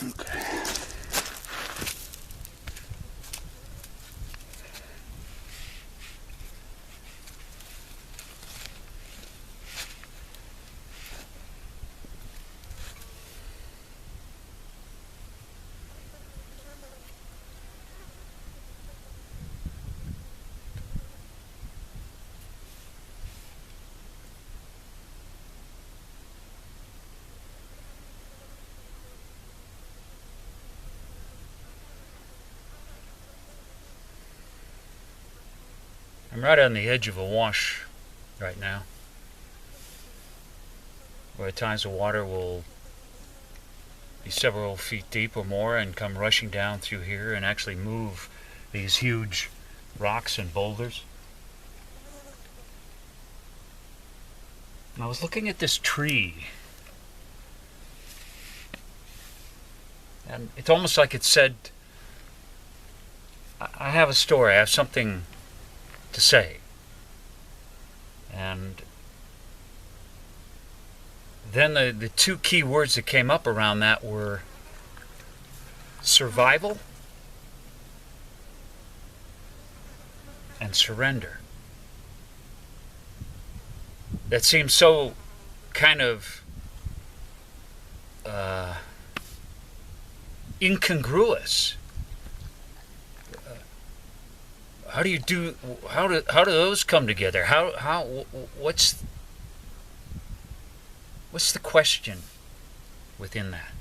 Okay. I'm right on the edge of a wash right now, where at times the water will be several feet deep or more and come rushing down through here and actually move these huge rocks and boulders. And I was looking at this tree, and it's almost like it said, I have a story, I have something to say. And then the two key words that came up around that were survival and surrender. That seems so kind of incongruous. How do those come together? What's the question within that?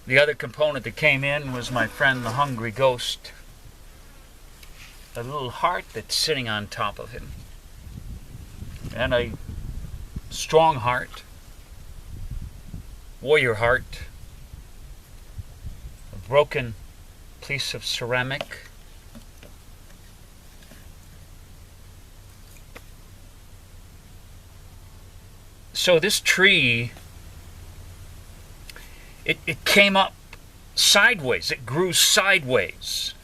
The other component that came in was my friend the hungry ghost. A little heart that's sitting on top of him. And a strong heart. Warrior heart. Broken piece of ceramic. So this tree, it came up sideways. It grew sideways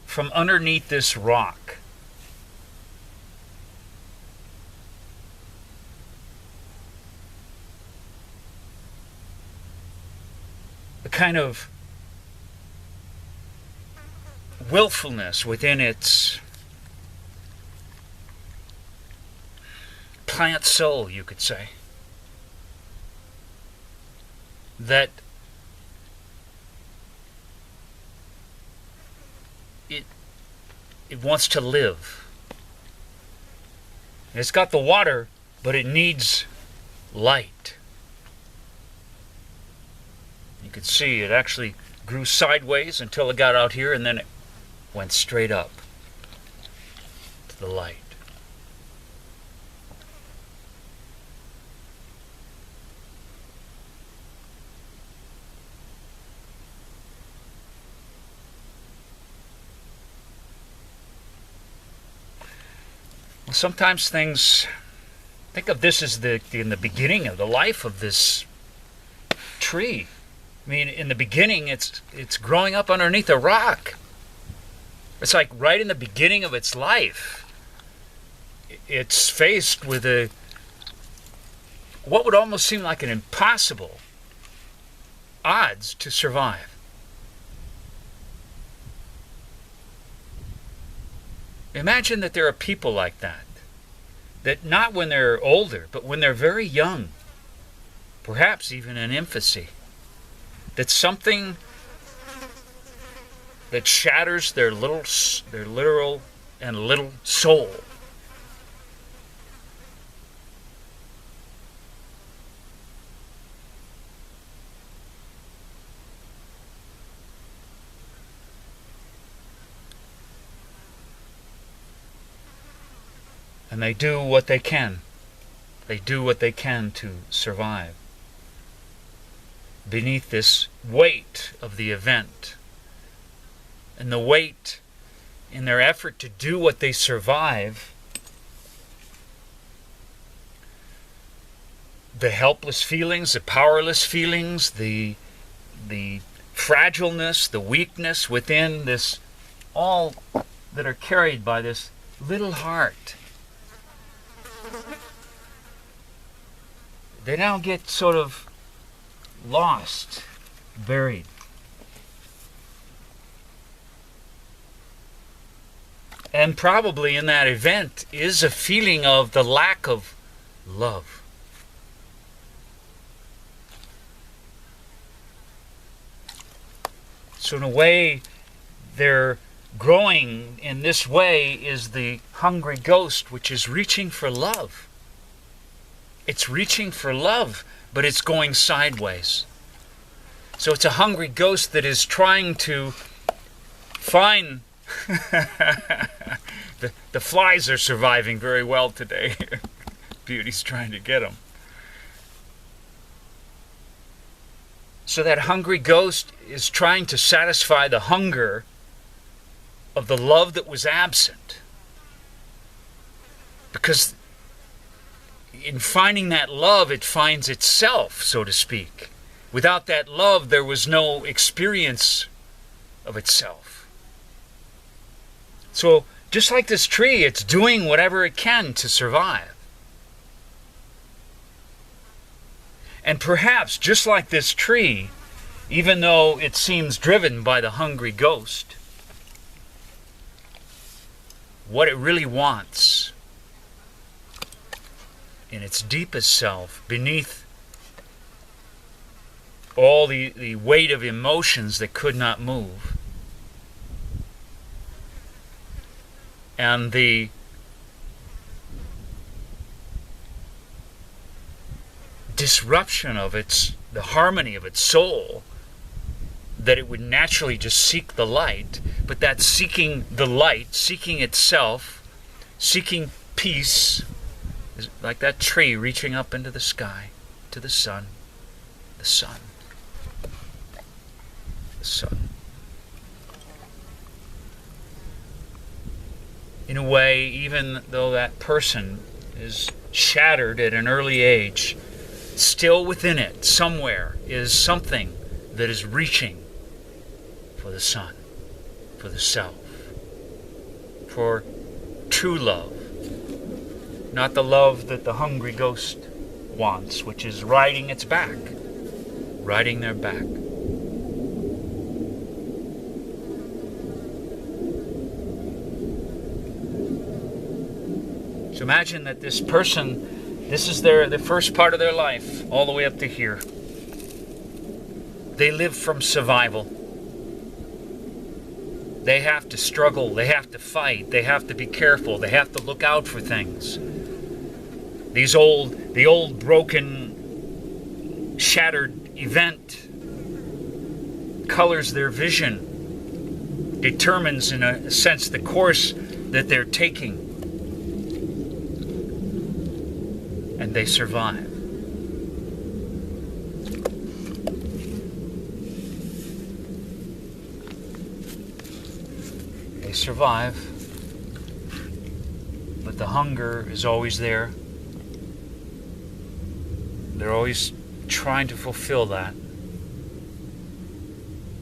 from underneath this rock. Kind of willfulness within its plant soul, you could say, that it wants to live. It's got the water, but it needs light. You could see it actually grew sideways until it got out here, and then it went straight up to the light. Well, sometimes things, think of this as in the beginning of the life of this tree. I mean, in the beginning, it's growing up underneath a rock. It's like right in the beginning of its life. It's faced with what would almost seem like an impossible odds to survive. Imagine that there are people like that not when they're older, but when they're very young, perhaps even in infancy, that something that shatters their literal and little soul. And they do what they can. They do what they can to survive beneath this weight of the event. And the weight in their effort to do what they survive, the helpless feelings, the powerless feelings, the fragileness, the weakness within this, all that are carried by this little heart. they now get sort of lost, buried. And probably in that event is a feeling of the lack of love. So in a way, they're growing in this way is the hungry ghost, which is reaching for love. It's reaching for love, but it's going sideways. So it's a hungry ghost that is trying to find... the flies are surviving very well today. Beauty's trying to get them. So that hungry ghost is trying to satisfy the hunger of the love that was absent. Because in finding that love, it finds itself, so to speak. Without that love, there was no experience of itself. So, just like this tree, it's doing whatever it can to survive. And perhaps, just like this tree, even though it seems driven by the hungry ghost, what it really wants in its deepest self, beneath all the weight of emotions that could not move, and the disruption of the harmony of its soul, that it would naturally just seek the light, but that seeking the light, seeking itself, seeking peace, is like that tree reaching up into the sky, to the sun, the sun, the sun. In a way, even though that person is shattered at an early age, still within it, somewhere, is something that is reaching for the sun, for the self, for true love. Not the love that the hungry ghost wants, which is riding its back, riding their back. So imagine that this person, this is the first part of their life, all the way up to here. They live from survival. They have to struggle, they have to fight, they have to be careful, they have to look out for things. The old broken, shattered event colors their vision, determines in a sense the course that they're taking. And they survive. They survive, but the hunger is always there. They're always trying to fulfill that.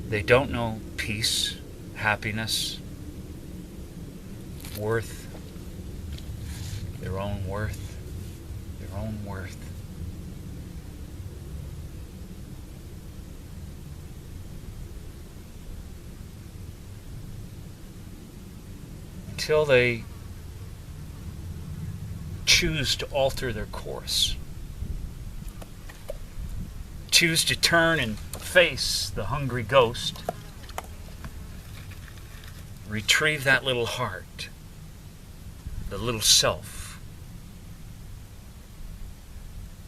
They don't know peace, happiness, worth, their own worth. Their own worth. Until they choose to alter their course. Choose to turn and face the hungry ghost. Retrieve that little heart, the little self,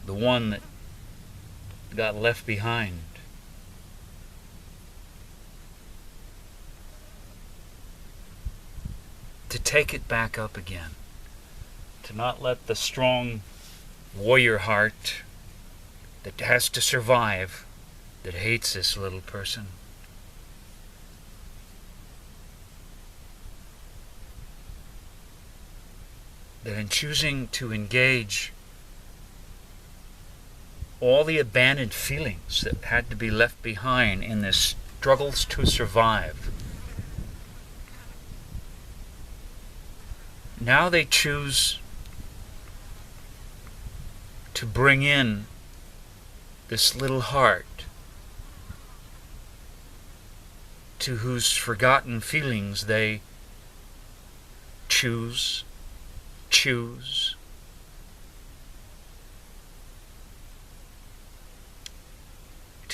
the one that got left behind. To take it back up again. To not let the strong warrior heart that has to survive, that hates this little person, that in choosing to engage all the abandoned feelings that had to be left behind in this struggles to survive, now they choose to bring in this little heart to whose forgotten feelings they choose to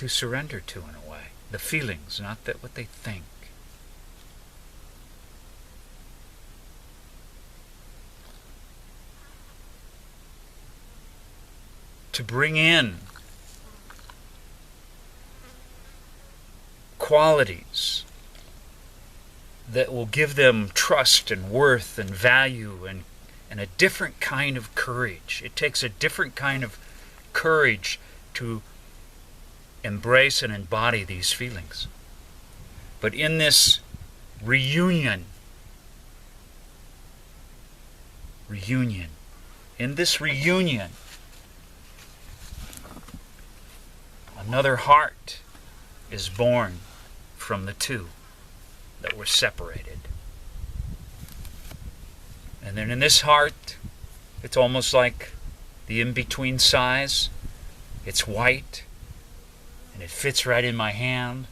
surrender to, in a way. The feelings, not that what they think. To bring in qualities that will give them trust and worth and value and a different kind of courage. It takes a different kind of courage to embrace and embody these feelings. But in this reunion, another heart is born from the two that were separated. And then in this heart, it's almost like the in-between size. It's white, and it fits right in my hand.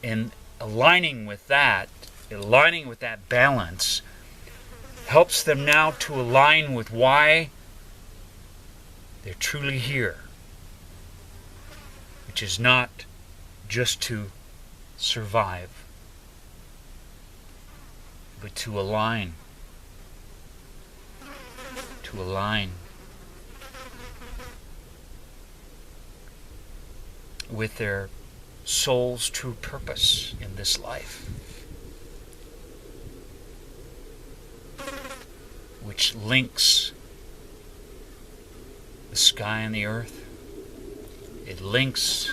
And aligning with that balance, helps them now to align with why they're truly here, which is not just to survive, but to align with their soul's true purpose in this life, which links the sky and the earth. It links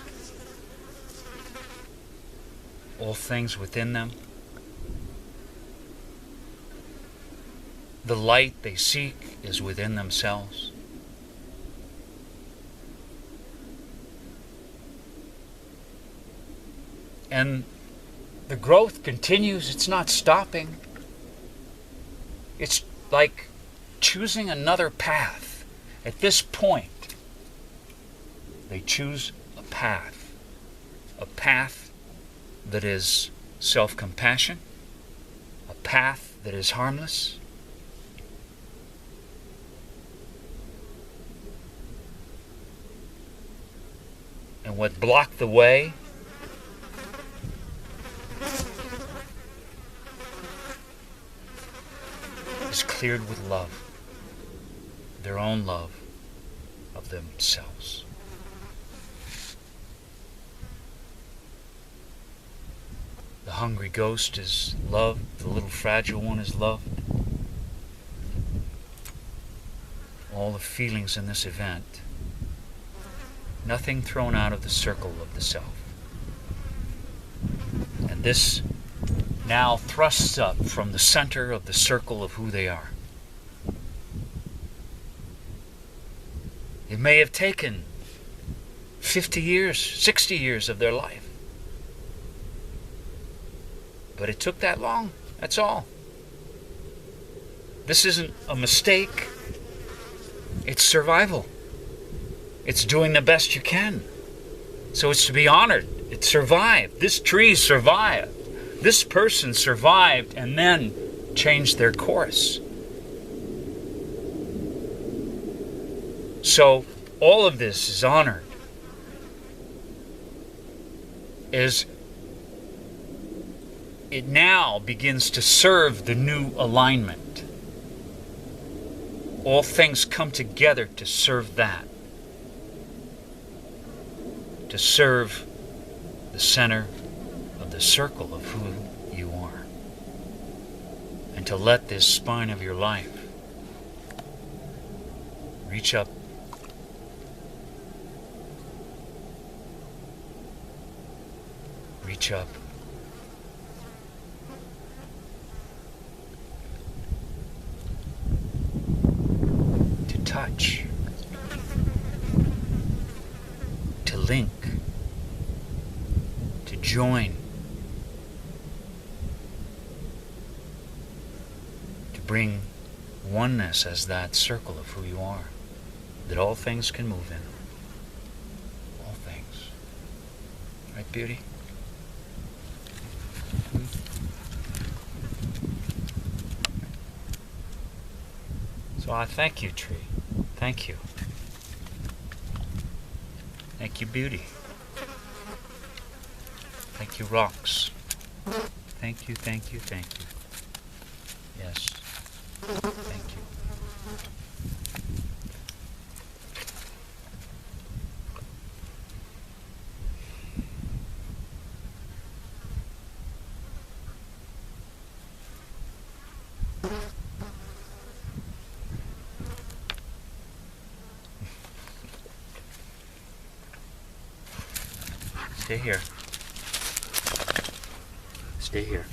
all things within them. The light they seek is within themselves. And the growth continues. It's not stopping. It's like choosing another path. At this point, they choose a path that is self-compassion, a path that is harmless, and what blocked the way is cleared with love, their own love of themselves. The hungry ghost is loved, the little fragile one is loved. All the feelings in this event, nothing thrown out of the circle of the self. And this now thrusts up from the center of the circle of who they are. It may have taken 50 years, 60 years of their life. But it took that long, that's all. This isn't a mistake. It's survival. It's doing the best you can. So it's to be honored. It survived. This tree survived. This person survived and then changed their course. So all of this is honored. As it now begins to serve the new alignment. All things come together to serve that. To serve the center of the circle of who you are. And to let this spine of your life reach up. Reach up. To touch. To link. To join. To bring oneness as that circle of who you are, that all things can move in. Right, Beauty? So I thank you, Tree. Thank you. Thank you, Beauty. Thank you, Rocks. Thank you, thank you, thank you. Yes. Thank you. Stay here. Stay here.